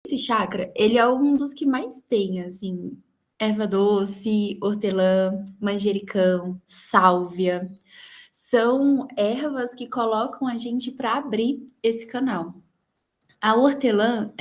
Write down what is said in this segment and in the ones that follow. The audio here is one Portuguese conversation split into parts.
Esse chakra, ele é um dos que mais tem, assim, erva doce, hortelã, manjericão, sálvia. São ervas que colocam a gente para abrir esse canal. A hortelã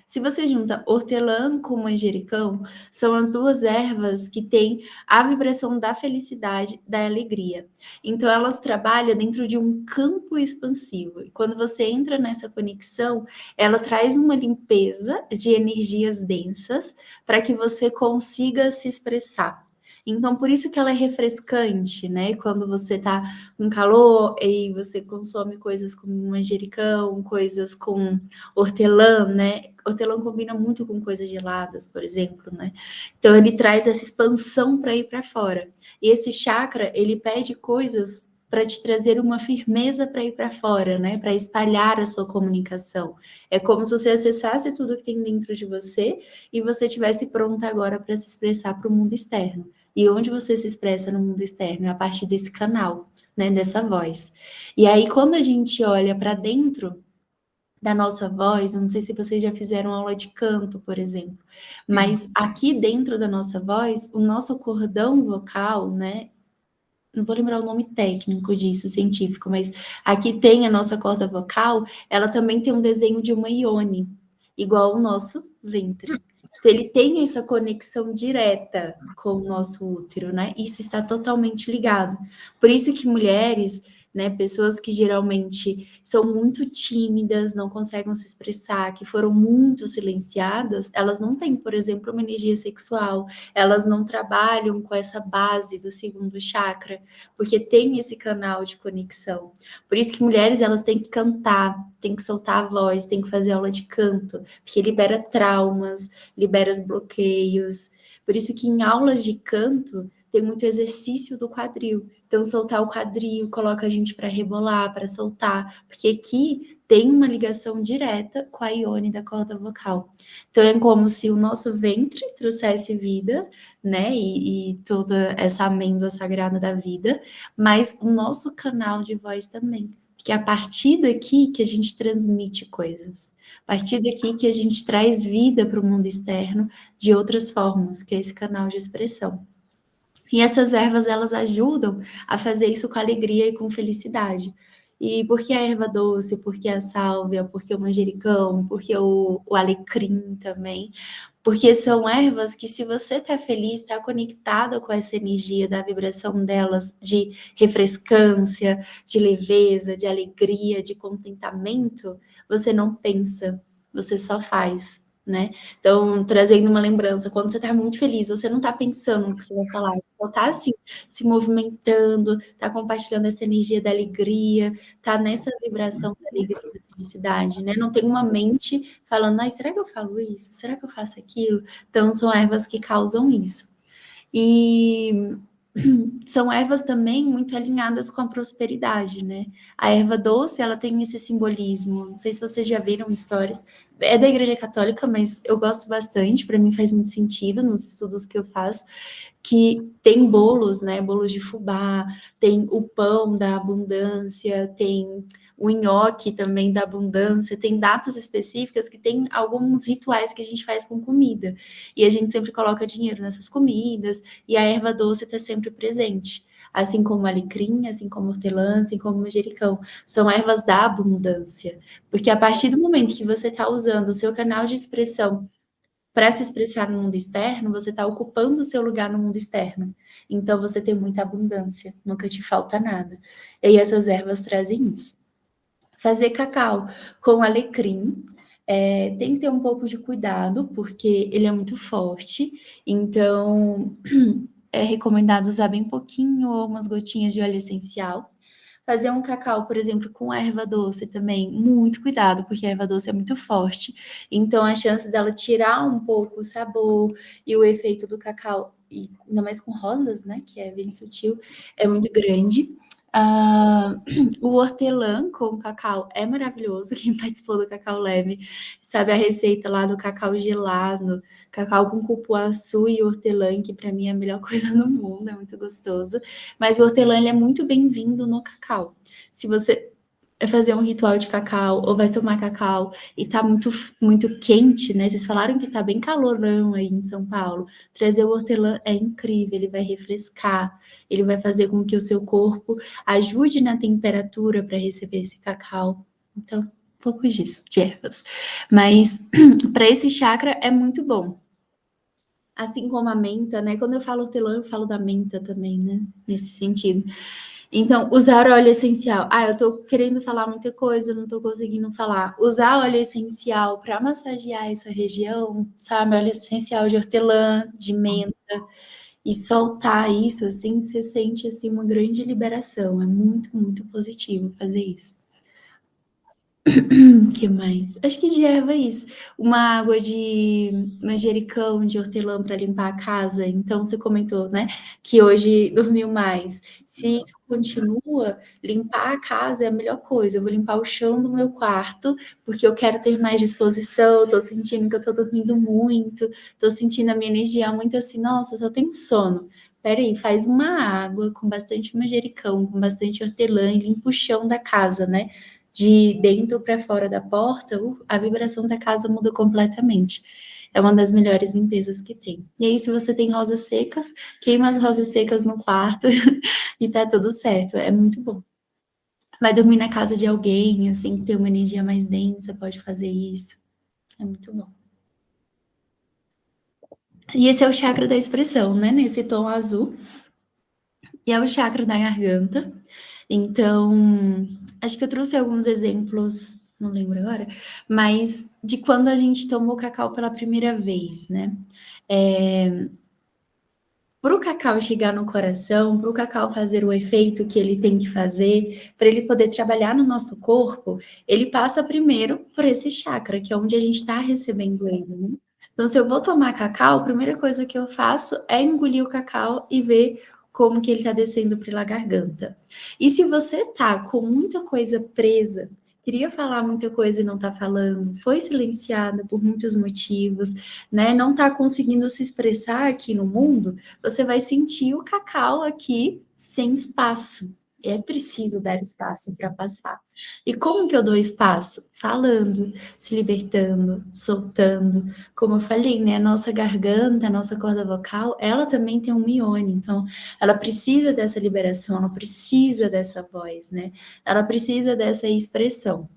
se você junta hortelã com manjericão, são as duas ervas que têm a vibração da felicidade, da alegria. Então elas trabalham dentro de um campo expansivo. E quando você entra nessa conexão, ela traz uma limpeza de energias densas para que você consiga se expressar. Então, por isso que ela é refrescante, né? Quando você tá com calor e você consome coisas com manjericão, coisas com hortelã, né? Hortelã combina muito com coisas geladas, por exemplo, né? Então ele traz essa expansão para ir para fora. E esse chakra, ele pede coisas para te trazer uma firmeza para ir para fora, né? Para espalhar a sua comunicação. É como se você acessasse tudo que tem dentro de você e você estivesse pronta agora para se expressar para o mundo externo. E onde você se expressa no mundo externo? É a partir desse canal, né? Dessa voz. E aí, quando a gente olha para dentro da nossa voz, eu não sei se vocês já fizeram aula de canto, por exemplo, Sim. mas aqui dentro da nossa voz, o nosso cordão vocal, né? Não vou lembrar o nome técnico disso, científico, mas aqui tem a nossa corda vocal, ela também tem um desenho de uma ione, igual o nosso ventre. Então, ele tem essa conexão direta com o nosso útero, né? Isso está totalmente ligado. Por isso que mulheres, né, pessoas que geralmente são muito tímidas, não conseguem se expressar, que foram muito silenciadas, elas não têm, por exemplo, uma energia sexual, elas não trabalham com essa base do segundo chakra, porque tem esse canal de conexão. Por isso que mulheres, elas têm que cantar, têm que soltar a voz, têm que fazer aula de canto, porque libera traumas, libera os bloqueios. Por isso que em aulas de canto tem muito exercício do quadril. Então, soltar o quadril coloca a gente para rebolar, para soltar, porque aqui tem uma ligação direta com a ione da corda vocal. Então, é como se o nosso ventre trouxesse vida, né? E toda essa amêndoa sagrada da vida, mas o nosso canal de voz também. Porque é a partir daqui que a gente transmite coisas. A partir daqui que a gente traz vida para o mundo externo de outras formas, que é esse canal de expressão. E essas ervas, elas ajudam a fazer isso com alegria e com felicidade. E por que a erva doce? Por que a sálvia? Por que o manjericão? Por que o alecrim também? Porque são ervas que, se você está feliz, está conectada com essa energia da vibração delas, de refrescância, de leveza, de alegria, de contentamento, você não pensa, você só faz, né? Então, trazendo uma lembrança, quando você está muito feliz, você não está pensando no que você vai falar, você só está assim, se movimentando, está compartilhando essa energia da alegria, está nessa vibração da alegria, da felicidade, né? Não tem uma mente falando, ai, será que eu falo isso? Será que eu faço aquilo? Então, são ervas que causam isso. E são ervas também muito alinhadas com a prosperidade, né? A erva doce, ela tem esse simbolismo. Não sei se vocês já viram histórias. É da Igreja Católica, mas eu gosto bastante. Para mim faz muito sentido nos estudos que eu faço. Que tem bolos, né? Bolos de fubá, tem o pão da abundância, tem o nhoque também da abundância, tem datas específicas que tem alguns rituais que a gente faz com comida. E a gente sempre coloca dinheiro nessas comidas, e a erva doce está sempre presente. Assim como alecrim, assim como hortelã, assim como manjericão. São ervas da abundância. Porque a partir do momento que você está usando o seu canal de expressão para se expressar no mundo externo, você está ocupando o seu lugar no mundo externo. Então você tem muita abundância, nunca te falta nada. E essas ervas trazem isso. Fazer cacau com alecrim. Tem que ter um pouco de cuidado, porque ele é muito forte, então é recomendado usar bem pouquinho ou umas gotinhas de óleo essencial. Fazer um cacau, por exemplo, com erva doce também, muito cuidado, porque a erva doce é muito forte. Então, a chance dela tirar um pouco o sabor e o efeito do cacau, e ainda mais com rosas, né, que é bem sutil, é muito grande. Ah, o hortelã com cacau é maravilhoso. Quem participou do Cacau Leve sabe a receita lá do cacau gelado, cacau com cupuaçu e hortelã, que para mim é a melhor coisa do mundo, é muito gostoso. Mas o hortelã ele é muito bem-vindo no cacau. Se você fazer um ritual de cacau, ou vai tomar cacau e tá muito quente, né? Vocês falaram que tá bem calorão aí em São Paulo. Trazer o hortelã é incrível, ele vai refrescar, ele vai fazer com que o seu corpo ajude na temperatura para receber esse cacau. Então, um pouco disso, de ervas. Mas para esse chakra é muito bom. Assim como a menta, né? Quando eu falo hortelã, eu falo da menta também, né? Nesse sentido. Então, usar óleo essencial. Ah, eu tô querendo falar muita coisa, não tô conseguindo falar. Usar óleo essencial para massagear essa região, sabe? Óleo essencial de hortelã, de menta, e soltar isso, assim, você sente, assim, uma grande liberação. É muito, muito positivo fazer isso. Que mais? Acho que de erva é isso. Uma água de manjericão, de hortelã para limpar a casa. Então, você comentou, né, que hoje dormiu mais. Se isso continua, limpar a casa é a melhor coisa. Eu vou limpar o chão do meu quarto, porque eu quero ter mais disposição. Tô sentindo que eu tô dormindo muito. Tô sentindo a minha energia muito assim, nossa, só tenho sono. Peraí, faz uma água com bastante manjericão, com bastante hortelã e limpa o chão da casa, né? De dentro para fora da porta, a vibração da casa muda completamente. É uma das melhores limpezas que tem. E aí, se você tem rosas secas, queima as rosas secas no quarto e tá tudo certo. É muito bom. Vai dormir na casa de alguém, assim, que tem uma energia mais densa, pode fazer isso. É muito bom. E esse é o chakra da expressão, né? Nesse tom azul. E é o chakra da garganta. Então, acho que eu trouxe alguns exemplos, não lembro agora, mas de quando a gente tomou cacau pela primeira vez, né? Para o cacau chegar no coração, para o cacau fazer o efeito que ele tem que fazer, para ele poder trabalhar no nosso corpo, ele passa primeiro por esse chakra, que é onde a gente está recebendo ele, né? Então, se eu vou tomar cacau, a primeira coisa que eu faço é engolir o cacau e ver como que ele está descendo pela garganta. E se você tá com muita coisa presa, queria falar muita coisa e não está falando, foi silenciada por muitos motivos, né? Não está conseguindo se expressar aqui no mundo, você vai sentir o cacau aqui sem espaço. É preciso dar espaço para passar. E como que eu dou espaço? Falando, se libertando, soltando. Como eu falei, né? A nossa garganta, a nossa corda vocal, ela também tem um mione. Então, ela precisa dessa liberação, ela precisa dessa voz, né? Ela precisa dessa expressão.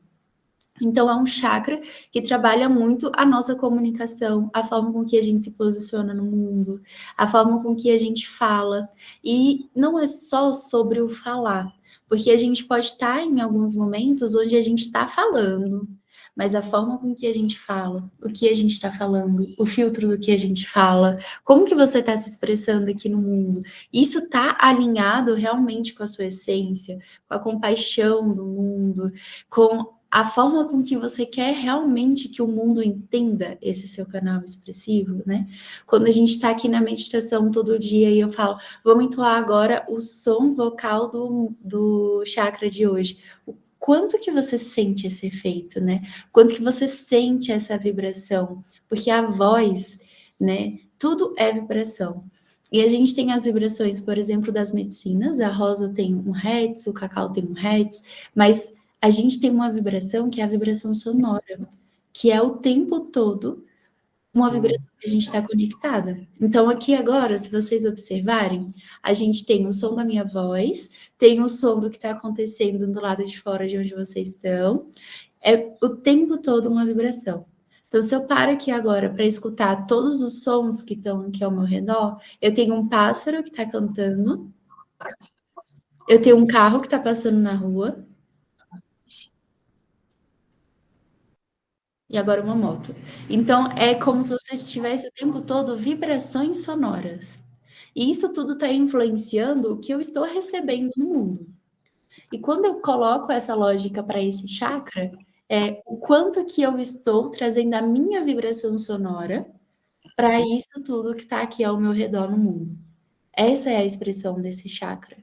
Então, é um chakra que trabalha muito a nossa comunicação, a forma com que a gente se posiciona no mundo, a forma com que a gente fala. E não é só sobre o falar, porque a gente pode estar em alguns momentos onde a gente está falando, mas a forma com que a gente fala, o que a gente está falando, o filtro do que a gente fala, como que você está se expressando aqui no mundo, isso está alinhado realmente com a sua essência, com a compaixão do mundo, com a forma com que você quer realmente que o mundo entenda esse seu canal expressivo, né? Quando a gente está aqui na meditação todo dia e eu falo, vamos entoar agora o som vocal do chakra de hoje. O quanto que você sente esse efeito, né? Quanto que você sente essa vibração? Porque a voz, né? Tudo é vibração. E a gente tem as vibrações, por exemplo, das medicinas. A rosa tem um hertz, o cacau tem um hertz, mas a gente tem uma vibração que é a vibração sonora, que é o tempo todo uma vibração que a gente está conectada. Então, aqui agora, se vocês observarem, a gente tem o som da minha voz, tem o som do que está acontecendo do lado de fora de onde vocês estão, é o tempo todo uma vibração. Então, se eu paro aqui agora para escutar todos os sons que estão aqui ao meu redor, eu tenho um pássaro que está cantando, eu tenho um carro que está passando na rua, e agora uma moto. Então, é como se você tivesse o tempo todo vibrações sonoras. E isso tudo está influenciando o que eu estou recebendo no mundo. E quando eu coloco essa lógica para esse chakra, é o quanto que eu estou trazendo a minha vibração sonora para isso tudo que está aqui ao meu redor no mundo. Essa é a expressão desse chakra.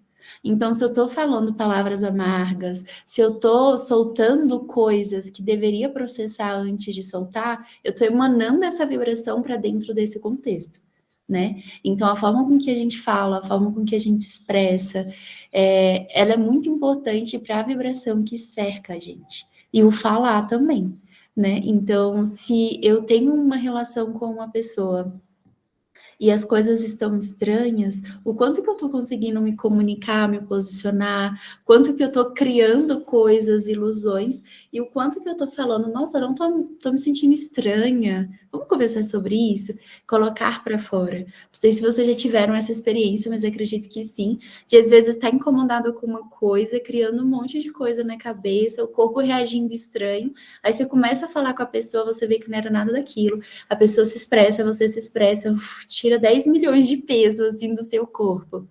Então, se eu estou falando palavras amargas, se eu estou soltando coisas que deveria processar antes de soltar, eu estou emanando essa vibração para dentro desse contexto. né? Então, a forma com que a gente fala, a forma com que a gente se expressa, ela é muito importante para a vibração que cerca a gente. E o falar também, né? Então, se eu tenho uma relação com uma pessoa e as coisas estão estranhas, o quanto que eu estou conseguindo me comunicar, me posicionar, quanto que eu estou criando coisas, ilusões, e o quanto que eu estou falando, nossa, eu não tô me sentindo estranha, vamos conversar sobre isso? Colocar para fora. Não sei se vocês já tiveram essa experiência, mas eu acredito que sim, de às vezes estar incomodado com uma coisa, criando um monte de coisa na cabeça, o corpo reagindo estranho, aí você começa a falar com a pessoa, você vê que não era nada daquilo, a pessoa se expressa, você se expressa, tira 10 milhões de peso assim do seu corpo.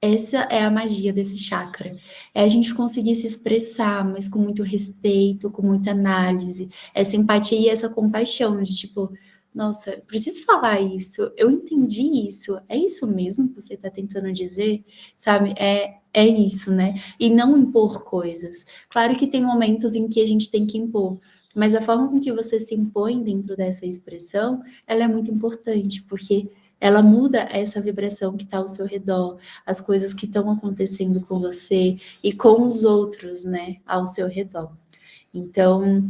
Essa é a magia desse chakra. É a gente conseguir se expressar, mas com muito respeito, com muita análise, essa empatia e essa compaixão de tipo, nossa, preciso falar isso, eu entendi isso, é isso mesmo que você está tentando dizer, sabe? É isso, né? E não impor coisas. Claro que tem momentos em que a gente tem que impor, mas a forma com que você se impõe dentro dessa expressão, ela é muito importante, porque ela muda essa vibração que está ao seu redor, as coisas que estão acontecendo com você e com os outros, né, ao seu redor. Então,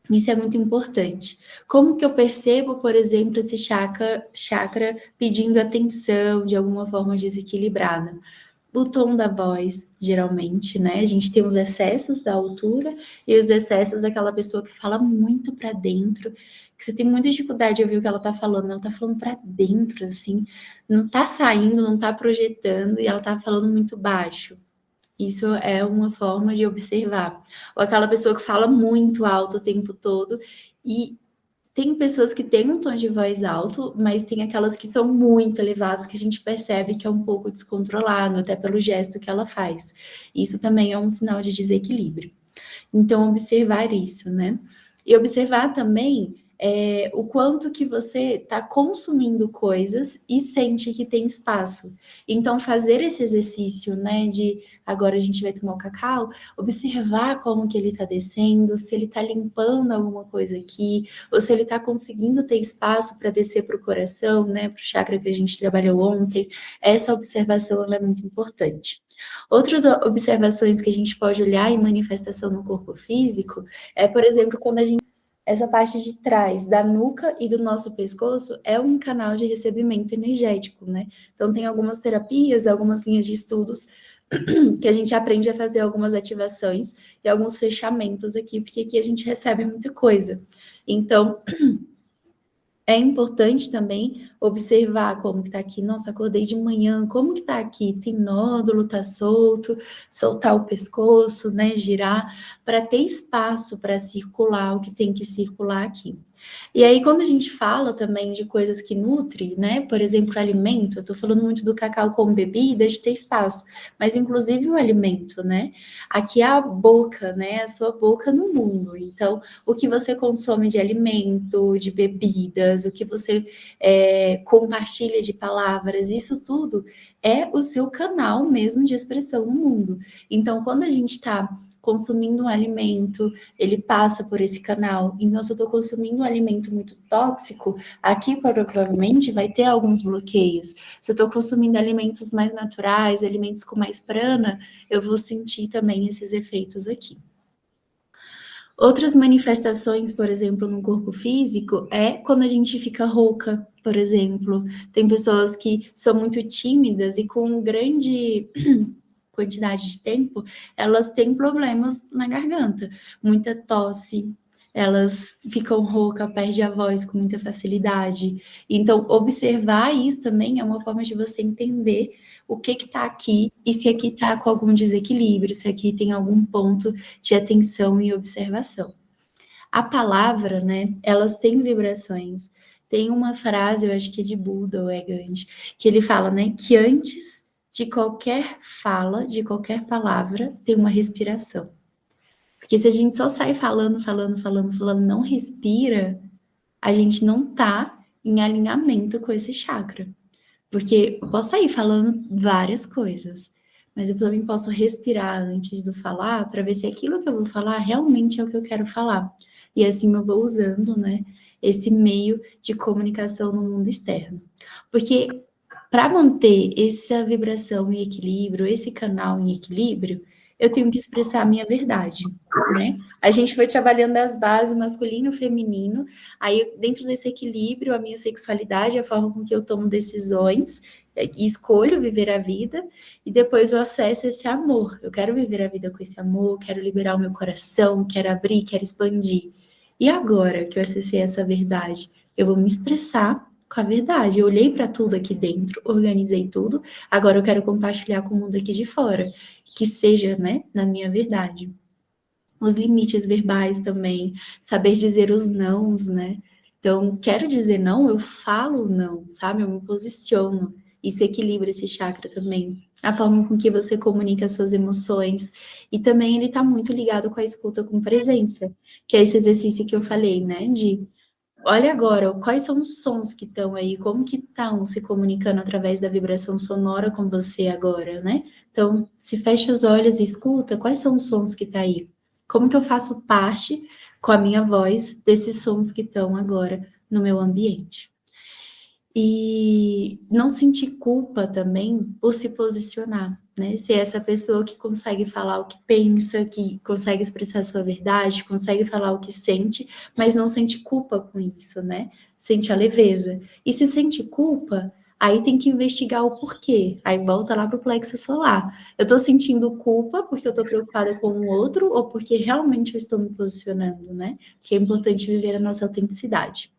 isso é muito importante. Como que eu percebo, por exemplo, esse chakra pedindo atenção de alguma forma desequilibrada? O tom da voz, geralmente, né? A gente tem os excessos da altura e os excessos daquela pessoa que fala muito para dentro, que você tem muita dificuldade de ouvir o que ela tá falando para dentro, assim, não tá saindo, não tá projetando e ela tá falando muito baixo. Isso é uma forma de observar. Ou aquela pessoa que fala muito alto o tempo todo e tem pessoas que têm um tom de voz alto, mas tem aquelas que são muito elevadas, que a gente percebe que é um pouco descontrolado, até pelo gesto que ela faz. Isso também é um sinal de desequilíbrio. Então, observar isso, né? E observar também o quanto que você está consumindo coisas e sente que tem espaço. Então, fazer esse exercício, né, de agora a gente vai tomar o cacau, observar como que ele está descendo, se ele está limpando alguma coisa aqui, ou se ele está conseguindo ter espaço para descer para o coração, né, para o chakra que a gente trabalhou ontem. Essa observação ela é muito importante. Outras observações que a gente pode olhar em manifestação no corpo físico é, por exemplo, quando a gente essa parte de trás da nuca e do nosso pescoço é um canal de recebimento energético, né? Então tem algumas terapias, algumas linhas de estudos que a gente aprende a fazer algumas ativações e alguns fechamentos aqui, porque aqui a gente recebe muita coisa. Então, é importante também observar como que tá aqui. Nossa, acordei de manhã, como que tá aqui? Tem nódulo, tá solto, soltar o pescoço, né? Girar, para ter espaço para circular o que tem que circular aqui. E aí, quando a gente fala também de coisas que nutrem, né? Por exemplo, alimento, eu tô falando muito do cacau como bebida, de ter espaço, mas inclusive o alimento, né? Aqui é a boca, né? A sua boca no mundo. Então, o que você consome de alimento, de bebidas, o que você compartilha de palavras, isso tudo é o seu canal mesmo de expressão no mundo. Então, quando a gente está consumindo um alimento, ele passa por esse canal. Então, se eu estou consumindo um alimento muito tóxico, aqui provavelmente vai ter alguns bloqueios. Se eu estou consumindo alimentos mais naturais, alimentos com mais prana, eu vou sentir também esses efeitos aqui. Outras manifestações, por exemplo, no corpo físico, é quando a gente fica rouca, por exemplo. Tem pessoas que são muito tímidas e com grande quantidade de tempo, elas têm problemas na garganta, muita tosse, elas ficam rouca, perde a voz com muita facilidade. Então, observar isso também é uma forma de você entender o que está aqui e se aqui está com algum desequilíbrio, se aqui tem algum ponto de atenção e observação. A palavra, né, elas têm vibrações. Tem uma frase, eu acho que é de Buda ou é Gandhi, que ele fala, né, que antes de qualquer fala, de qualquer palavra, tem uma respiração. Porque se a gente só sai falando, não respira, a gente não tá em alinhamento com esse chakra. Porque eu posso sair falando várias coisas, mas eu também posso respirar antes de falar para ver se aquilo que eu vou falar realmente é o que eu quero falar. E assim eu vou usando, né, esse meio de comunicação no mundo externo. Porque para manter essa vibração em equilíbrio, esse canal em equilíbrio, eu tenho que expressar a minha verdade, né? A gente foi trabalhando as bases masculino e feminino, aí dentro desse equilíbrio, a minha sexualidade, a forma com que eu tomo decisões, e escolho viver a vida, e depois eu acesso esse amor. Eu quero viver a vida com esse amor, quero liberar o meu coração, quero abrir, quero expandir. E agora que eu acessei essa verdade, eu vou me expressar com a verdade. Eu olhei para tudo aqui dentro, organizei tudo, agora eu quero compartilhar com o mundo aqui de fora, que seja, né, na minha verdade. Os limites verbais também, saber dizer os nãos, né? Então, quero dizer não, eu falo não, sabe? Eu me posiciono. Isso equilibra esse chakra também. A forma com que você comunica as suas emoções. E também ele está muito ligado com a escuta com presença, que é esse exercício que eu falei, né? De olha agora, quais são os sons que estão aí, como que estão se comunicando através da vibração sonora com você agora, né? Então, se fecha os olhos e escuta, quais são os sons que tá aí? Como que eu faço parte com a minha voz desses sons que estão agora no meu ambiente? E não sentir culpa também por se posicionar, né? Ser essa pessoa que consegue falar o que pensa, que consegue expressar a sua verdade, consegue falar o que sente, mas não sente culpa com isso, né? Sente a leveza. E se sente culpa, aí tem que investigar o porquê. Aí volta lá pro plexo solar. Eu tô sentindo culpa porque eu tô preocupada com o outro ou porque realmente eu estou me posicionando, né? Que é importante viver a nossa autenticidade.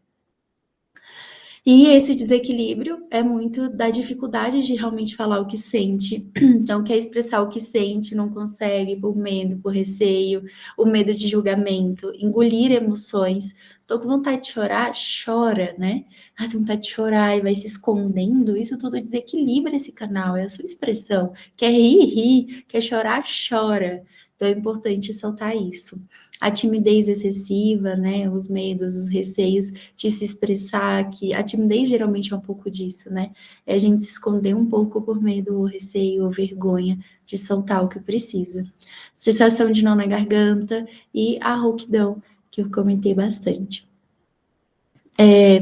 E esse desequilíbrio é muito da dificuldade de realmente falar o que sente. Então, quer expressar o que sente, não consegue por medo, por receio, o medo de julgamento, engolir emoções. Tô com vontade de chorar, chora, né? Ah, tô com vontade de chorar e vai se escondendo. Isso tudo desequilibra esse canal, é a sua expressão. Quer rir, ri. Quer chorar, chora. Então, é importante soltar isso. A timidez excessiva, né? Os medos, os receios de se expressar, que a timidez geralmente é um pouco disso, né? É a gente se esconder um pouco por medo ou receio ou vergonha de soltar o que precisa. Sensação de nó na garganta e a rouquidão, que eu comentei bastante.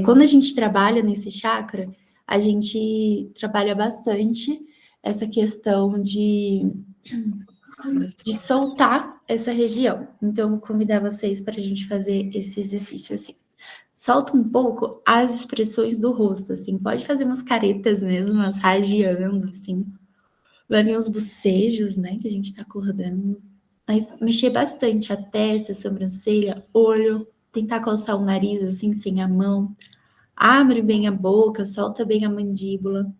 Quando a gente trabalha nesse chakra, a gente trabalha bastante essa questão de soltar essa região. Então, eu vou convidar vocês para a gente fazer esse exercício assim. Solta um pouco as expressões do rosto, assim. Pode fazer umas caretas mesmo, umas rajeando, assim. Vai vir uns bocejos, né, que a gente tá acordando. Mas mexer bastante a testa, a sobrancelha, olho. Tentar coçar o nariz, assim, sem a mão. Abre bem a boca, solta bem a mandíbula.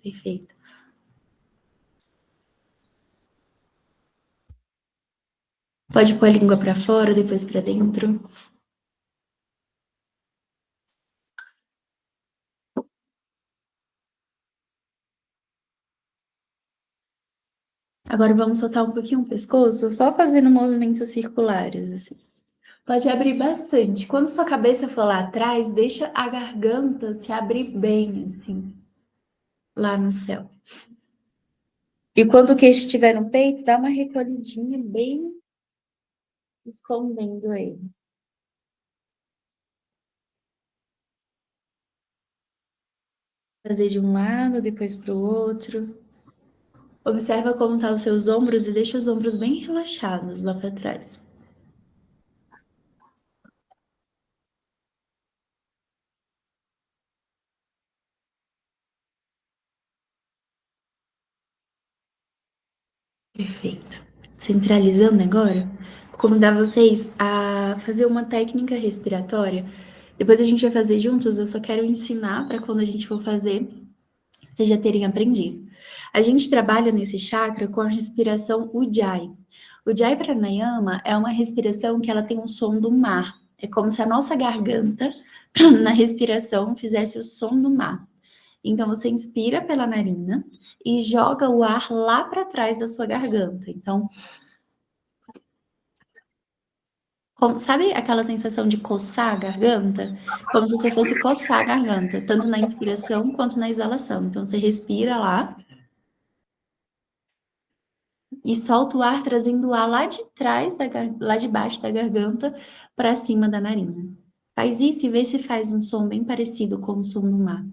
Perfeito. Pode pôr a língua para fora, depois para dentro. Agora vamos soltar um pouquinho o pescoço, só fazendo movimentos circulares, assim. Pode abrir bastante. Quando sua cabeça for lá atrás, deixa a garganta se abrir bem, assim, lá no céu. E quando o queixo estiver no peito, dá uma recolhidinha bem escondendo ele. Fazer de um lado, depois para o outro. Observa como estão os seus ombros e deixa os ombros bem relaxados lá para trás. Perfeito. Centralizando agora, vou convidar vocês a fazer uma técnica respiratória. Depois a gente vai fazer juntos, eu só quero ensinar para quando a gente for fazer, vocês já terem aprendido. A gente trabalha nesse chakra com a respiração Ujjayi. Ujjayi Pranayama é uma respiração que ela tem um som do mar. É como se a nossa garganta, na respiração, fizesse o som do mar. Então, você inspira pela narina e joga o ar lá para trás da sua garganta. Então, sabe aquela sensação de coçar a garganta? Como se você fosse coçar a garganta, tanto na inspiração quanto na exalação. Então, você respira lá e solta o ar, trazendo o ar lá de trás, lá de baixo da garganta, para cima da narina. Faz isso e vê se faz um som bem parecido com o som do mar.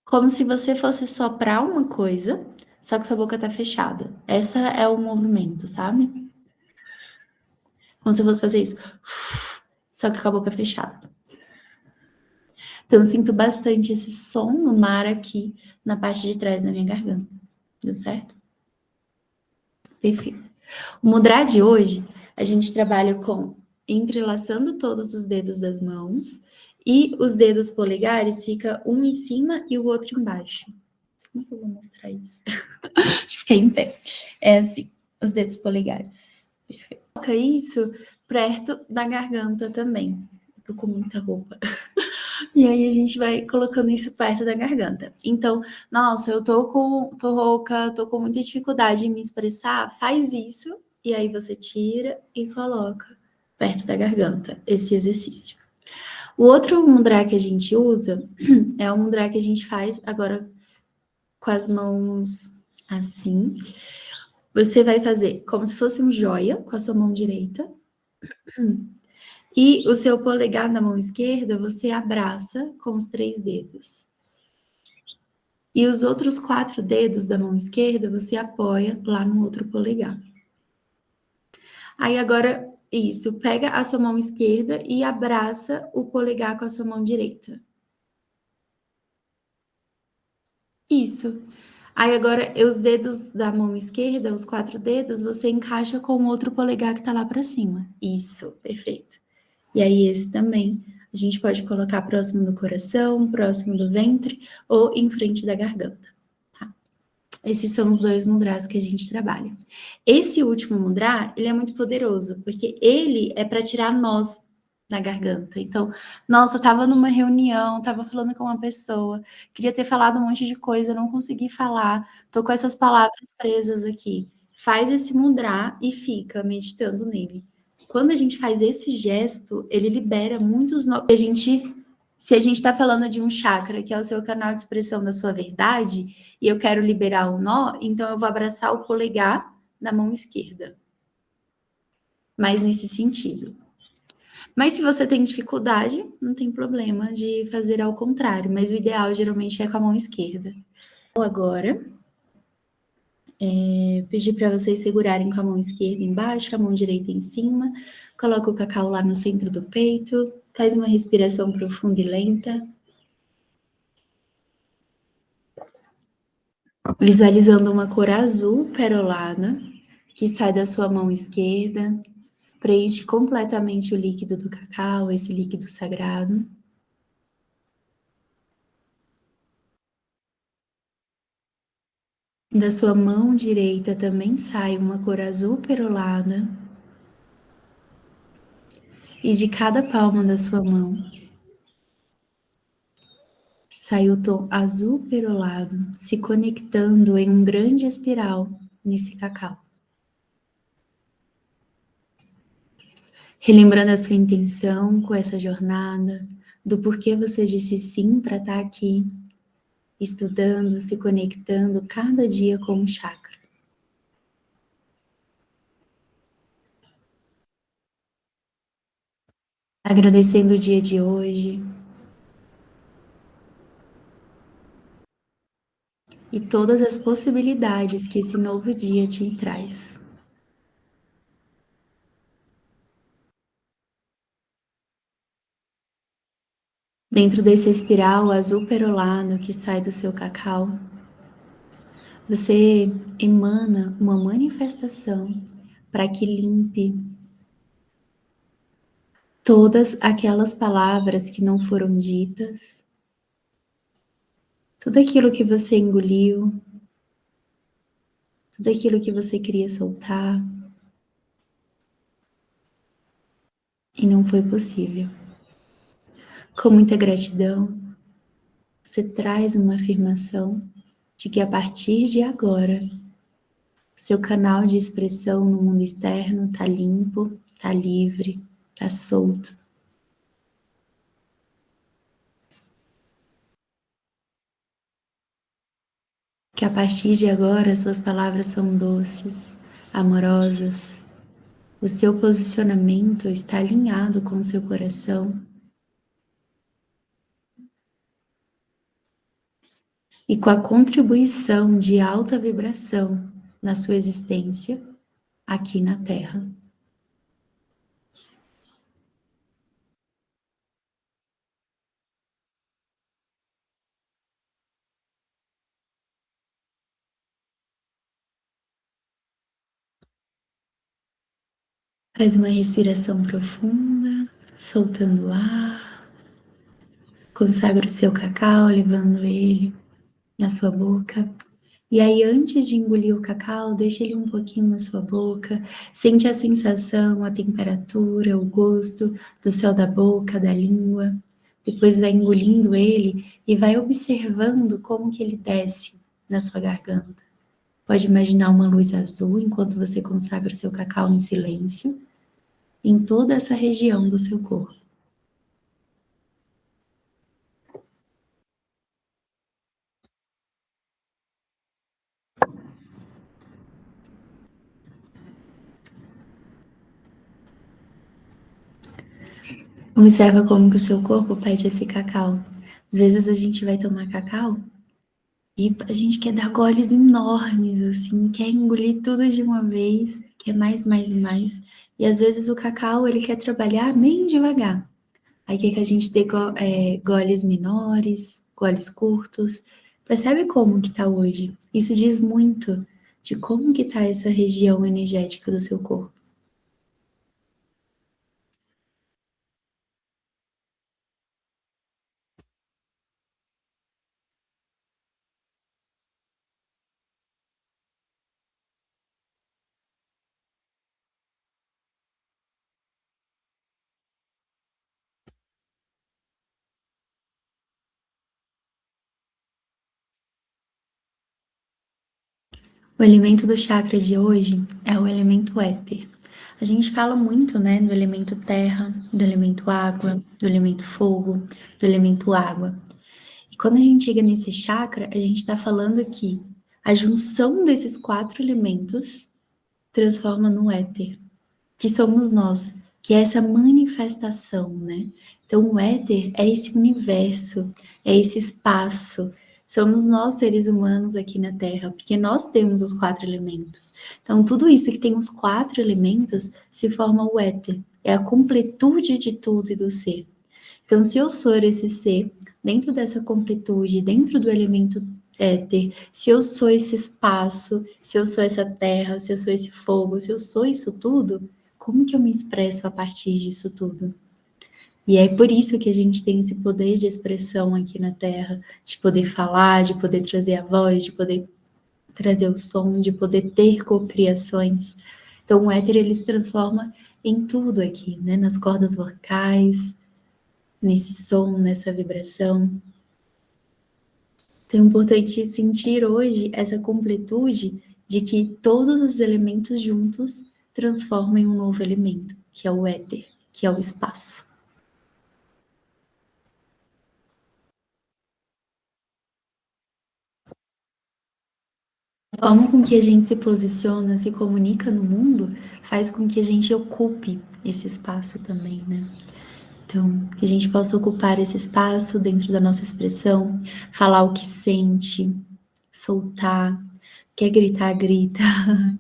Como se você fosse soprar uma coisa, só que sua boca tá fechada. Essa é o movimento, sabe? Como se eu fosse fazer isso, só que com a boca fechada. Então, eu sinto bastante esse som no mar aqui, na parte de trás da minha garganta. Deu certo? Perfeito. O mudra de hoje, a gente trabalha com entrelaçando todos os dedos das mãos e os dedos polegares fica um em cima e o outro embaixo. Como que eu vou mostrar isso? Deixa eu ficar em pé. É assim, os dedos polegares. Perfeito. Coloca isso perto da garganta também. Tô com muita roupa. E aí a gente vai colocando isso perto da garganta. Então, nossa, tô rouca, tô com muita dificuldade em me expressar, faz isso e aí você tira e coloca perto da garganta esse exercício. O outro mudra que a gente usa é o mudra que a gente faz agora com as mãos assim. Você vai fazer como se fosse um joia com a sua mão direita. E o seu polegar da mão esquerda você abraça com os 3 dedos. E os outros 4 dedos da mão esquerda você apoia lá no outro polegar. Aí agora, isso, pega a sua mão esquerda e abraça o polegar com a sua mão direita. Isso. Aí agora, os dedos da mão esquerda, os 4 dedos, você encaixa com o outro polegar que tá lá pra cima. Isso, perfeito. E aí esse também, a gente pode colocar próximo do coração, próximo do ventre ou em frente da garganta. Esses são os 2 mudras que a gente trabalha. Esse último mudra, ele é muito poderoso, porque ele é para tirar nós na garganta. Então, nossa, tava numa reunião, tava falando com uma pessoa, queria ter falado um monte de coisa, não consegui falar, tô com essas palavras presas aqui. Faz esse mudra e fica meditando nele. Quando a gente faz esse gesto, ele libera muitos nós. Se a gente está falando de um chakra, que é o seu canal de expressão da sua verdade, e eu quero liberar o nó, então eu vou abraçar o polegar da mão esquerda. Mais nesse sentido. Mas se você tem dificuldade, não tem problema de fazer ao contrário, mas o ideal geralmente é com a mão esquerda. Agora, pedir para vocês segurarem com a mão esquerda embaixo, a mão direita em cima, coloca o cacau lá no centro do peito, faz uma respiração profunda e lenta. Visualizando uma cor azul perolada que sai da sua mão esquerda, preenche completamente o líquido do cacau, esse líquido sagrado. Da sua mão direita também sai uma cor azul perolada. E de cada palma da sua mão sai o tom azul perolado, se conectando em um grande espiral nesse cacau. Relembrando a sua intenção com essa jornada, do porquê você disse sim para estar aqui, estudando, se conectando cada dia com um chakra. Agradecendo o dia de hoje e todas as possibilidades que esse novo dia te traz. Dentro desse espiral azul perolado que sai do seu cacau, você emana uma manifestação para que limpe todas aquelas palavras que não foram ditas, tudo aquilo que você engoliu, tudo aquilo que você queria soltar e não foi possível. Com muita gratidão, você traz uma afirmação de que a partir de agora, seu canal de expressão no mundo externo está limpo, está livre, está solto. Que a partir de agora suas palavras são doces, amorosas, o seu posicionamento está alinhado com o seu coração e com a contribuição de alta vibração na sua existência aqui na Terra. Faz uma respiração profunda, soltando o ar. Consagra o seu cacau, levando ele na sua boca. E aí, antes de engolir o cacau, deixa ele um pouquinho na sua boca. Sente a sensação, a temperatura, o gosto do céu da boca, da língua. Depois vai engolindo ele e vai observando como que ele desce na sua garganta. Pode imaginar uma luz azul enquanto você consagra o seu cacau em silêncio em toda essa região do seu corpo. Observa como que o seu corpo pede esse cacau. Às vezes a gente vai tomar cacau e a gente quer dar goles enormes, assim, quer engolir tudo de uma vez, quer mais, mais e mais. E às vezes o cacau, ele quer trabalhar bem devagar. Aí quer que a gente dê goles menores, goles curtos. Percebe como que tá hoje? Isso diz muito de como que tá essa região energética do seu corpo. O elemento do chakra de hoje é o elemento éter. A gente fala muito, né, do elemento terra, do elemento água, do elemento fogo, do elemento água. E quando a gente chega nesse chakra, a gente está falando que a junção desses 4 elementos transforma no éter, que somos nós, que é essa manifestação, né? Então, o éter é esse universo, é esse espaço. Somos nós, seres humanos, aqui na Terra, porque nós temos os 4 elementos. Então, tudo isso que tem os 4 elementos se forma o éter. É a completude de tudo e do ser. Então, se eu sou esse ser, dentro dessa completude, dentro do elemento éter, se eu sou esse espaço, se eu sou essa terra, se eu sou esse fogo, se eu sou isso tudo, como que eu me expresso a partir disso tudo? E é por isso que a gente tem esse poder de expressão aqui na Terra, de poder falar, de poder trazer a voz, de poder trazer o som, de poder ter cocriações. Então o éter ele se transforma em tudo aqui, né? Nas cordas vocais, nesse som, nessa vibração. Então é importante sentir hoje essa completude de que todos os elementos juntos transformam em um novo elemento, que é o éter, que é o espaço. A forma com que a gente se posiciona, se comunica no mundo, faz com que a gente ocupe esse espaço também, né? Então, que a gente possa ocupar esse espaço dentro da nossa expressão, falar o que sente, soltar, quer gritar, grita,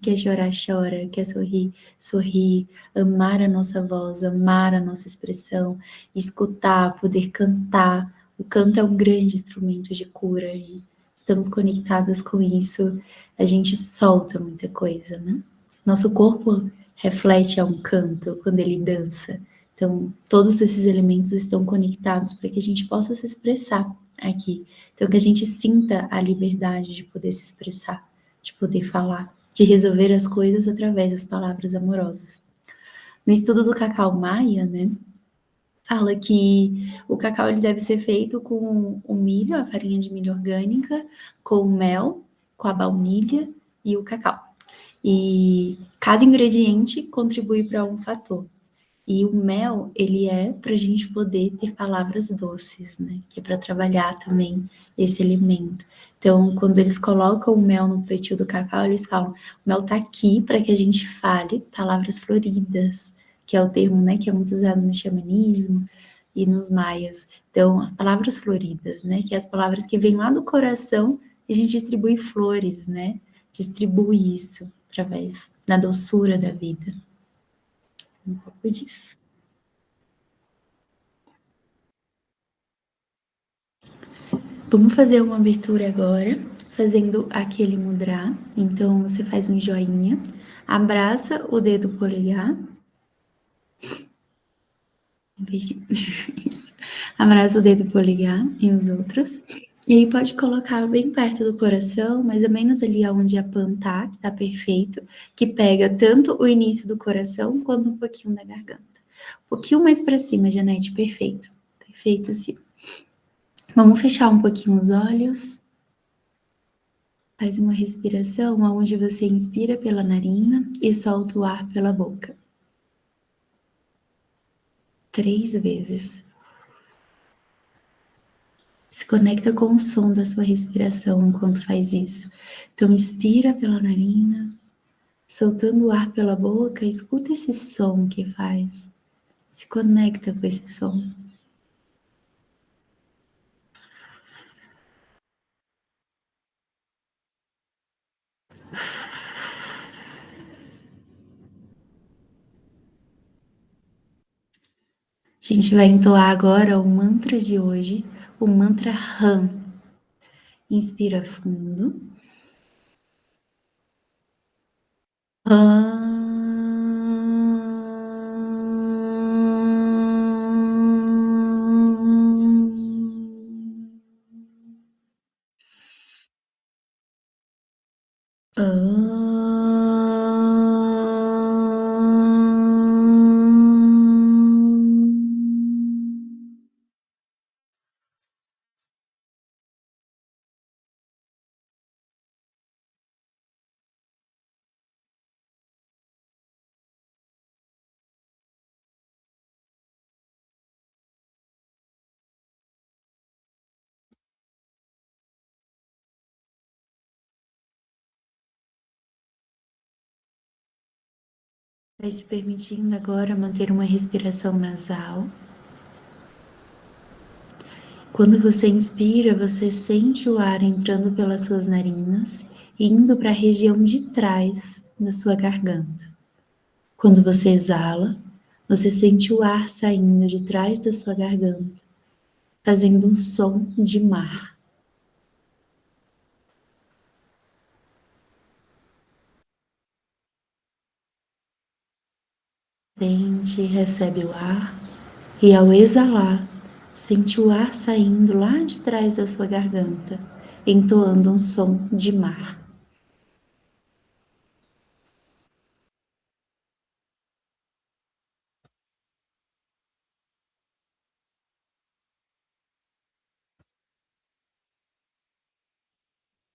quer chorar, chora, quer sorrir, sorrir, amar a nossa voz, amar a nossa expressão, escutar, poder cantar. O canto é um grande instrumento de cura e estamos conectadas com isso. A gente solta muita coisa, né? Nosso corpo reflete a um canto quando ele dança. Então, todos esses elementos estão conectados para que a gente possa se expressar aqui. Então, que a gente sinta a liberdade de poder se expressar, de poder falar, de resolver as coisas através das palavras amorosas. No estudo do cacau maia, né, fala que o cacau ele deve ser feito com o milho, a farinha de milho orgânica, com o mel, com a baunilha e o cacau. E cada ingrediente contribui para um fator. E o mel, ele é para a gente poder ter palavras doces, né? Que é para trabalhar também esse alimento. Então, quando eles colocam o mel no plantio do cacau, eles falam: o mel tá aqui para que a gente fale palavras floridas, que é o termo, né, que é muito usado no xamanismo e nos maias. Então, as palavras floridas, né, que é as palavras que vêm lá do coração e a gente distribui flores, né? Distribui isso através da doçura da vida. Um pouco disso. Vamos fazer uma abertura agora, fazendo aquele mudra. Então, você faz um joinha, abraça o dedo polegar, isso. Abraça o dedo polegar e os outros. E aí pode colocar bem perto do coração, mais ou menos ali onde a pan tá, que tá perfeito, que pega tanto o início do coração quanto um pouquinho da garganta. Um pouquinho mais para cima, Janete, perfeito. Perfeito, assim. Vamos fechar um pouquinho os olhos. Faz uma respiração onde você inspira pela narina e solta o ar pela boca. 3 vezes. Se conecta com o som da sua respiração enquanto faz isso. Então, inspira pela narina, soltando o ar pela boca, escuta esse som que faz. Se conecta com esse som. A gente vai entoar agora o mantra de hoje, o mantra RAM. Inspira fundo. Vai se permitindo agora manter uma respiração nasal. Quando você inspira, você sente o ar entrando pelas suas narinas e indo para a região de trás da sua garganta. Quando você exala, você sente o ar saindo de trás da sua garganta, fazendo um som de mar. Sente e recebe o ar, e ao exalar, sente o ar saindo lá de trás da sua garganta, entoando um som de mar.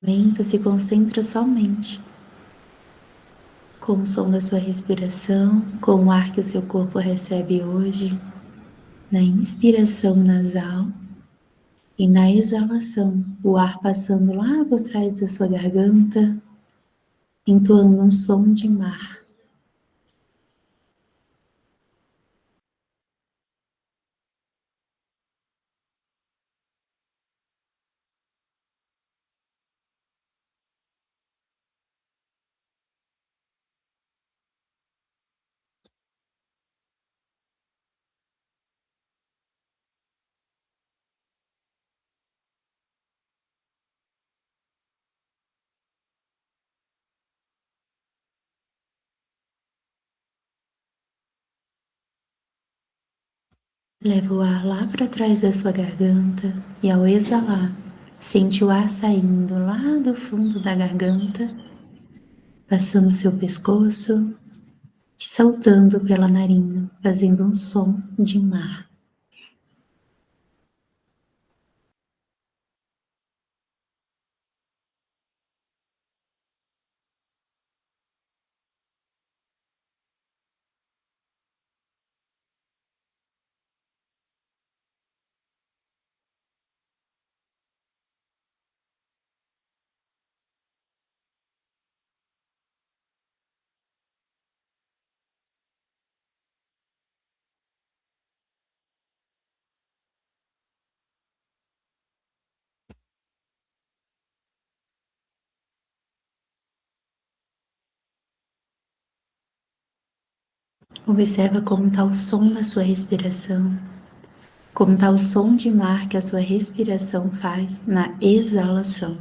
Lento, se concentra somente com o som da sua respiração, com o ar que o seu corpo recebe hoje, na inspiração nasal e na exalação, o ar passando lá por trás da sua garganta, entoando um som de mar. Leva o ar lá para trás da sua garganta e ao exalar, sente o ar saindo lá do fundo da garganta, passando seu pescoço e saltando pela narina, fazendo um som de mar. Observa como está o som da sua respiração, como está o som de mar que a sua respiração faz na exalação.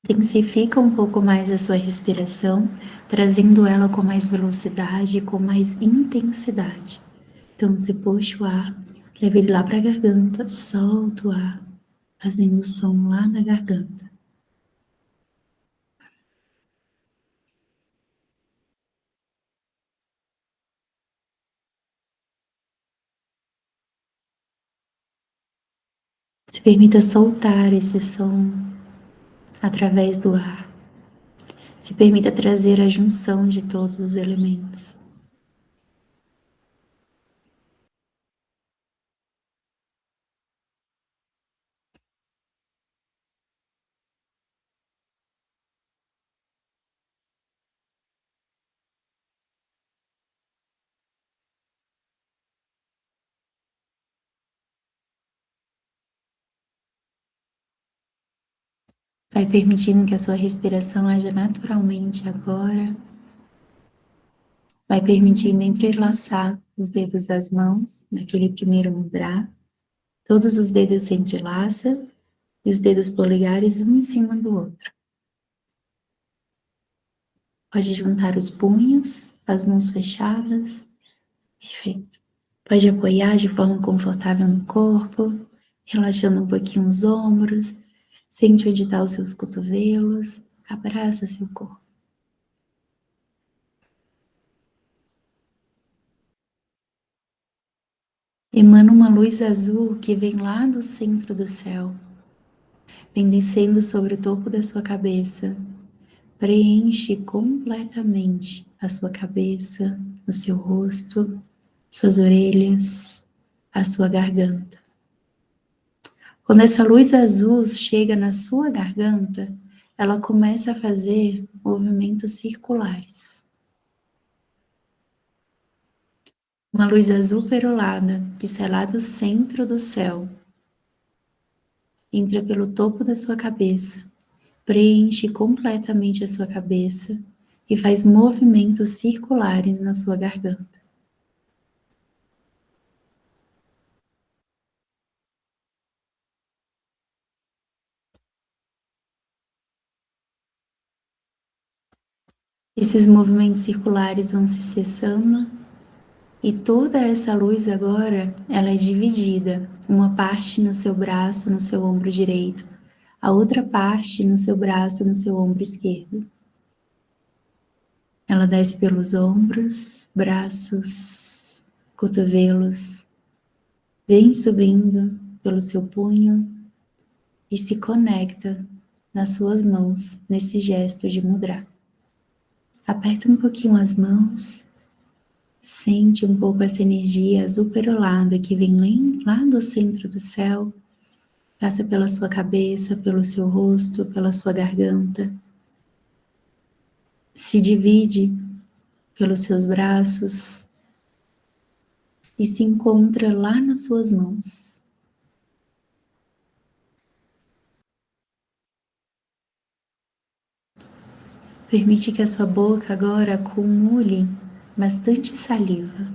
Intensifica um pouco mais a sua respiração, trazendo ela com mais velocidade e com mais intensidade. Então, você puxa o ar, leva ele lá para a garganta, solta o ar, fazendo o som lá na garganta. Se permita soltar esse som através do ar. Se permita trazer a junção de todos os elementos. Vai permitindo que a sua respiração haja naturalmente agora. Vai permitindo entrelaçar os dedos das mãos naquele primeiro mudra. Todos os dedos se entrelaçam e os dedos polegares um em cima do outro. Pode juntar os punhos, as mãos fechadas. Perfeito. Pode apoiar de forma confortável no corpo, relaxando um pouquinho os ombros. Sente onde estão os seus cotovelos. Abraça seu corpo. Emana uma luz azul que vem lá do centro do céu, vem descendo sobre o topo da sua cabeça. Preenche completamente a sua cabeça, o seu rosto, suas orelhas, a sua garganta. Quando essa luz azul chega na sua garganta, ela começa a fazer movimentos circulares. Uma luz azul perolada que sai lá do centro do céu, entra pelo topo da sua cabeça, preenche completamente a sua cabeça e faz movimentos circulares na sua garganta. Esses movimentos circulares vão se cessando e toda essa luz agora, ela é dividida. Uma parte no seu braço, no seu ombro direito, a outra parte no seu braço, no seu ombro esquerdo. Ela desce pelos ombros, braços, cotovelos, vem subindo pelo seu punho e se conecta nas suas mãos nesse gesto de mudra. Aperta um pouquinho as mãos. Sente um pouco essa energia azul perolada que vem lá do centro do céu, passa pela sua cabeça, pelo seu rosto, pela sua garganta, se divide pelos seus braços e se encontra lá nas suas mãos. Permite que a sua boca agora acumule bastante saliva.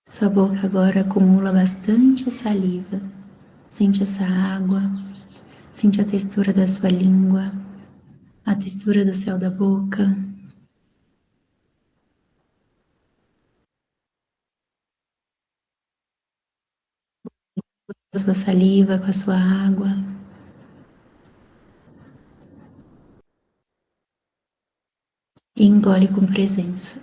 Sua boca agora acumula bastante saliva. Sente essa água, sente a textura da sua língua, a textura do céu da boca. A sua saliva com a sua água. E engole com presença.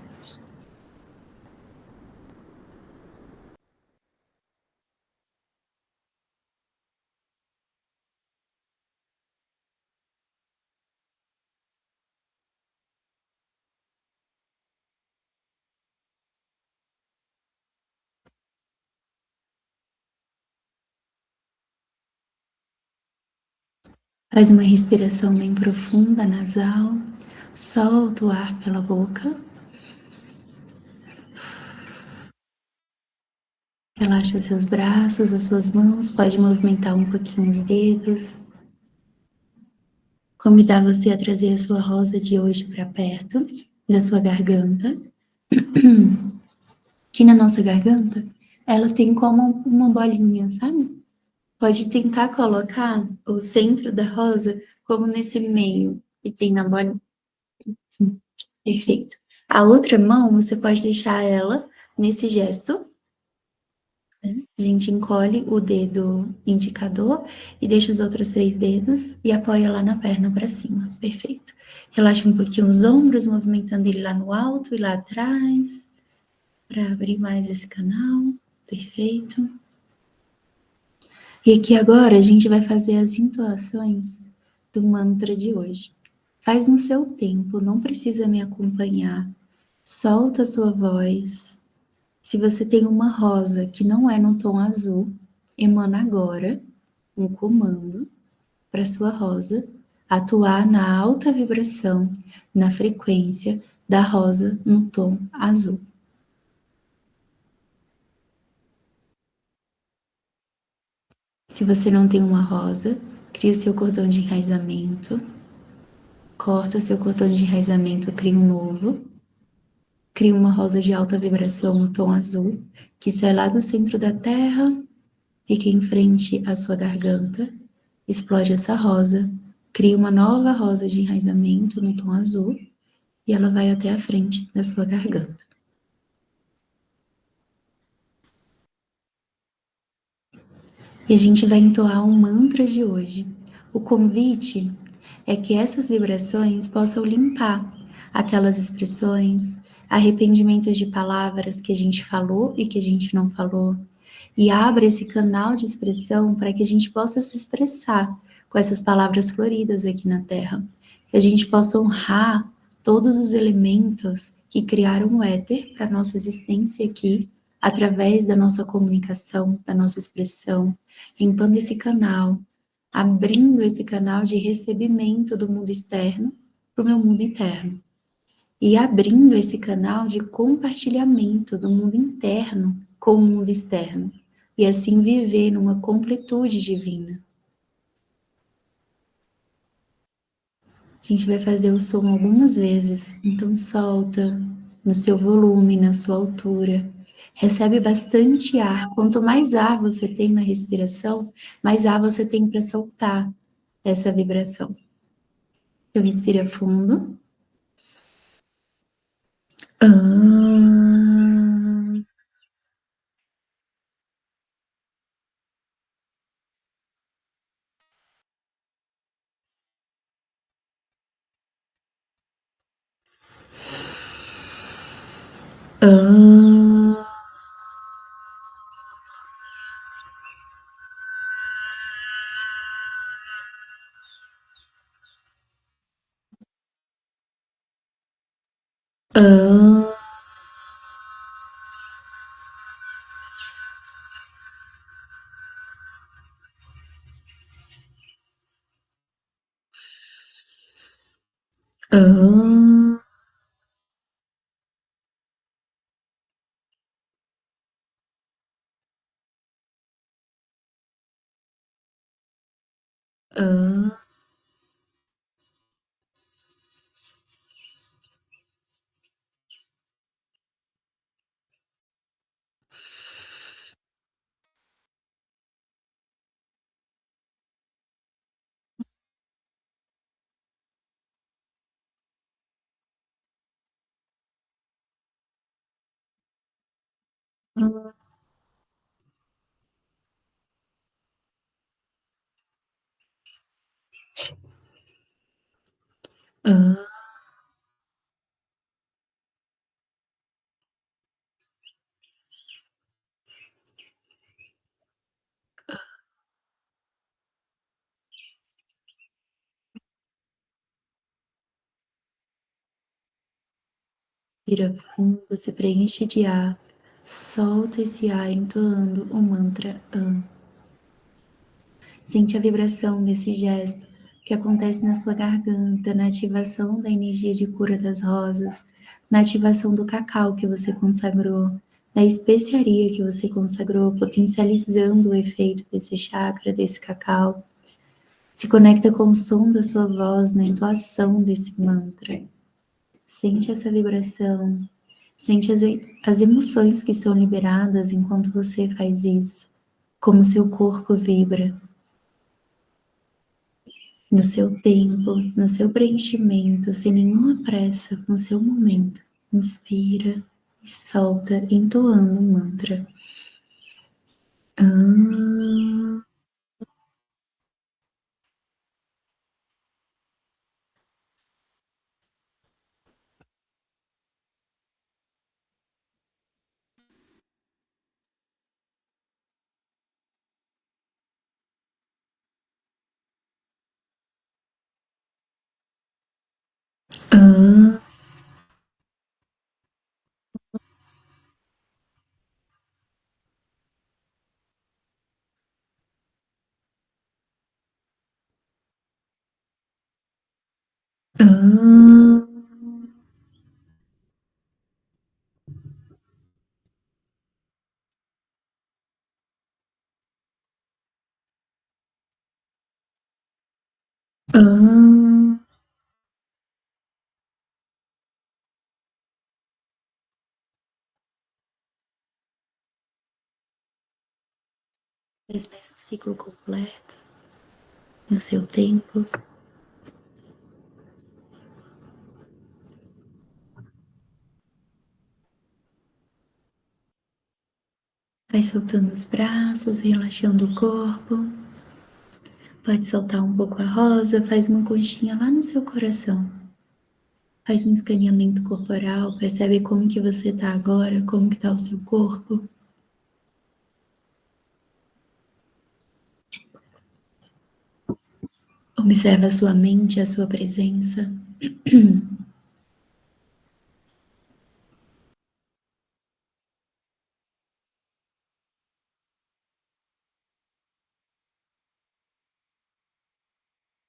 Faz uma respiração bem profunda, nasal. Solta o ar pela boca. Relaxa os seus braços, as suas mãos. Pode movimentar um pouquinho os dedos. Convidar você a trazer a sua rosa de hoje para perto da sua garganta. Aqui na nossa garganta, ela tem como uma bolinha, sabe? Pode tentar colocar o centro da rosa como nesse meio que tem na bolinha. Perfeito. A outra mão, você pode deixar ela nesse gesto, né? A gente encolhe o dedo indicador e deixa os outros 3 dedos e apoia lá na perna para cima. Perfeito. Relaxa um pouquinho os ombros, movimentando ele lá no alto e lá atrás, para abrir mais esse canal. Perfeito. E aqui agora a gente vai fazer as entoações do mantra de hoje. Faz no seu tempo, não precisa me acompanhar. Solta a sua voz. Se você tem uma rosa que não é no tom azul, emana agora um comando para sua rosa atuar na alta vibração, na frequência da rosa no tom azul. Se você não tem uma rosa, crie o seu cordão de enraizamento, corta seu cordão de enraizamento, cria um novo, cria uma rosa de alta vibração no tom azul, que sai lá do centro da terra, fica em frente à sua garganta, explode essa rosa, cria uma nova rosa de enraizamento no tom azul, e ela vai até a frente da sua garganta. E a gente vai entoar um mantra de hoje. O convite é que essas vibrações possam limpar aquelas expressões, arrependimentos de palavras que a gente falou e que a gente não falou, e abra esse canal de expressão para que a gente possa se expressar com essas palavras floridas aqui na Terra, que a gente possa honrar todos os elementos que criaram o éter para nossa existência aqui, através da nossa comunicação, da nossa expressão, limpando esse canal, abrindo esse canal de recebimento do mundo externo para o meu mundo interno. E abrindo esse canal de compartilhamento do mundo interno com o mundo externo. E assim viver numa completude divina. A gente vai fazer o som algumas vezes, então solta no seu volume, na sua altura. Recebe bastante ar. Quanto mais ar você tem na respiração, mais ar você tem para soltar essa vibração. Então, respira fundo. Ah, ah, ah, ah, ah, ah. Respira fundo, se preenche de ar, solta esse ar entoando o mantra Am. Sente a vibração desse gesto que acontece na sua garganta, na ativação da energia de cura das rosas, na ativação do cacau que você consagrou, da especiaria que você consagrou, potencializando o efeito desse chakra, desse cacau. Se conecta com o som da sua voz, na entoação desse mantra. Sente essa vibração, sente as emoções que são liberadas enquanto você faz isso, como seu corpo vibra, no seu tempo, no seu preenchimento, sem nenhuma pressa, no seu momento. Inspira e solta, entoando o mantra. Ah, ah, ah, ah, faz mais um ciclo completo, no seu tempo. Vai soltando os braços, relaxando o corpo. Pode soltar um pouco a rosa, faz uma conchinha lá no seu coração. Faz um escaneamento corporal, percebe como que você tá agora, como que tá o seu corpo. Observa a sua mente, a sua presença.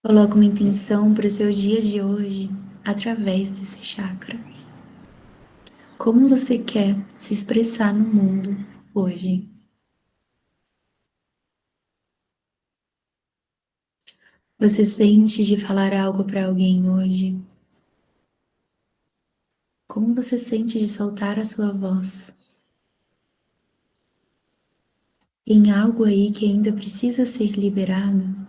Coloca uma intenção para o seu dia de hoje através desse chakra. Como você quer se expressar no mundo hoje? Você sente de falar algo para alguém hoje? Como você sente de soltar a sua voz? Tem algo aí que ainda precisa ser liberado?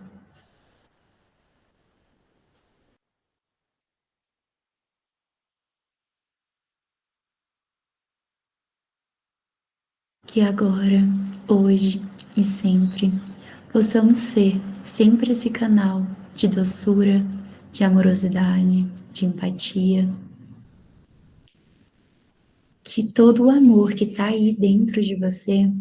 Que agora, hoje e sempre, possamos ser sempre esse canal de doçura, de amorosidade, de empatia. Que todo o amor que está aí dentro de você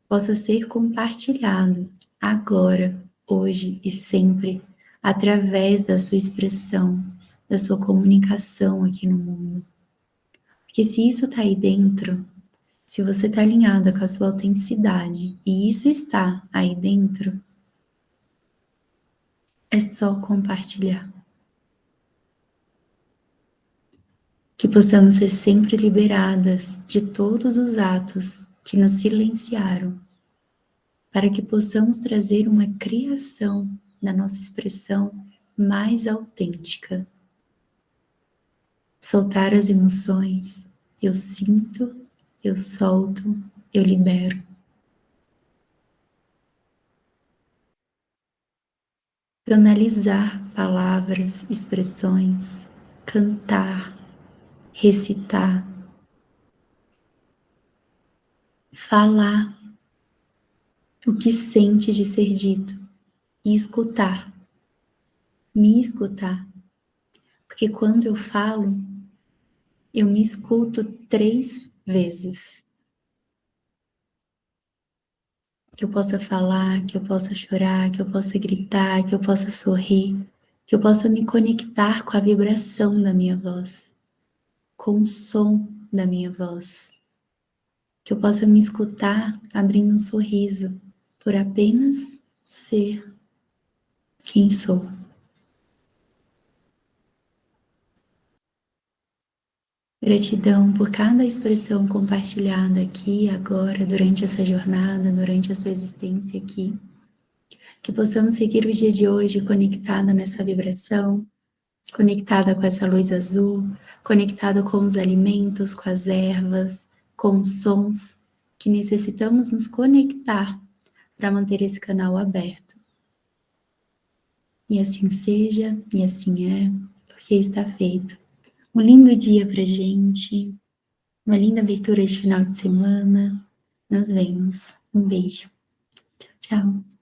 possa ser compartilhado agora, hoje e sempre, através da sua expressão, da sua comunicação aqui no mundo. Porque se isso está aí dentro, se você está alinhada com a sua autenticidade e isso está aí dentro, é só compartilhar. Que possamos ser sempre liberadas de todos os atos que nos silenciaram, para que possamos trazer uma criação da nossa expressão mais autêntica. Soltar as emoções, eu sinto, eu solto, eu libero. Analisar palavras, expressões, cantar, recitar, falar o que sente de ser dito e escutar, me escutar, porque quando eu falo, eu me escuto 3 vezes. Que eu possa falar, que eu possa chorar, que eu possa gritar, que eu possa sorrir, que eu possa me conectar com a vibração da minha voz, com o som da minha voz, que eu possa me escutar abrindo um sorriso por apenas ser quem sou. Gratidão por cada expressão compartilhada aqui, agora, durante essa jornada, durante a sua existência aqui. Que possamos seguir o dia de hoje conectada nessa vibração, conectada com essa luz azul, conectada com os alimentos, com as ervas, com os sons, que necessitamos nos conectar para manter esse canal aberto. E assim seja, e assim é, porque está feito. Um lindo dia pra gente, uma linda abertura de final de semana. Nos vemos. Um beijo. Tchau, tchau.